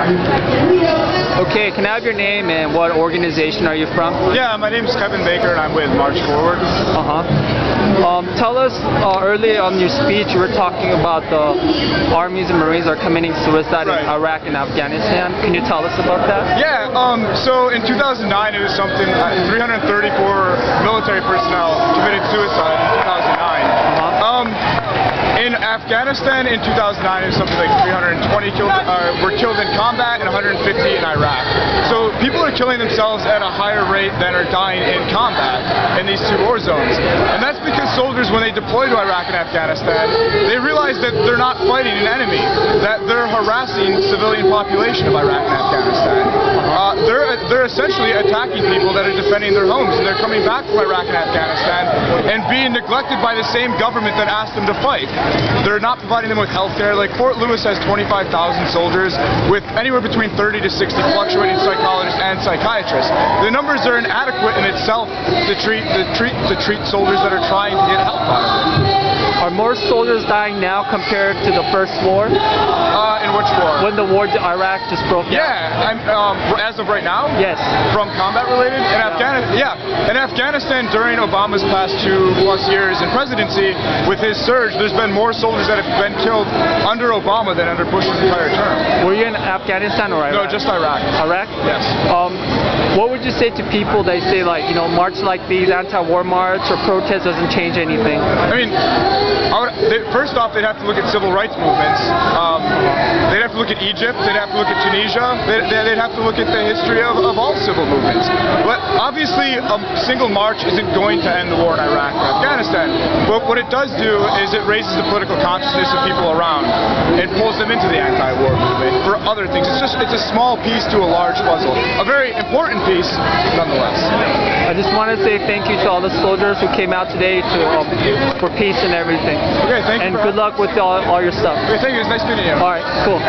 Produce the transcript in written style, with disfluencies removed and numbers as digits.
Okay, can I have your name and what organization are you from? Yeah, my name is Kevin Baker and I'm with March Forward. Tell us, earlier on your speech you were talking about the armies and Marines are committing suicide in Iraq and Afghanistan. Can you tell us about that? Yeah, so in 2009 it was something, 334 military personnel committed suicide in 2009. In Afghanistan in 2009 it was something like 320 were killed in combat and 150 in Iraq. So people are killing themselves at a higher rate than are dying in combat in these two war zones. And that's because soldiers, when they deploy to Iraq and Afghanistan, they realize that they're not fighting an enemy, that they're harassing the civilian population of Iraq and Afghanistan. They're essentially attacking people that are defending their homes, and they're coming back from Iraq and Afghanistan and being neglected by the same government that asked them to fight. They're not providing them with health care. Like Fort Lewis has 25,000 soldiers with anywhere between 30 to 60 fluctuating psychologists and psychiatrists. The numbers are inadequate in itself to treat soldiers that are trying to get help out of it. Are more soldiers dying now compared to the first war? In which war? When the war to Iraq just broke out? Yeah, as of right now? Yes. From combat related? In Afghanistan, yeah. In Afghanistan during Obama's past 2+ years in presidency, with his surge, there's been more soldiers that have been killed under Obama than under Bush's entire term. Were you in Afghanistan or Iraq? No, just Iraq. Iraq? Yes. What would you say to people that say, like, you know, march like these, anti-war march or protest doesn't change anything? I mean, first off, they'd have to look at civil rights movements. They'd have to look at Egypt. They'd have to look at Tunisia. They'd have to look at the history of all civil movements. But obviously, a single march isn't going to end the war in Iraq or Afghanistan. But what it does do is it raises the political consciousness of people around and pulls them into the anti-war movement for other things. It's a small piece to a large puzzle. A very important piece, nonetheless. I just want to say thank you to all the soldiers who came out today for peace and everything. Okay, thank you. And good luck with all your stuff. Okay, thank you. It's nice meeting you. All right, cool.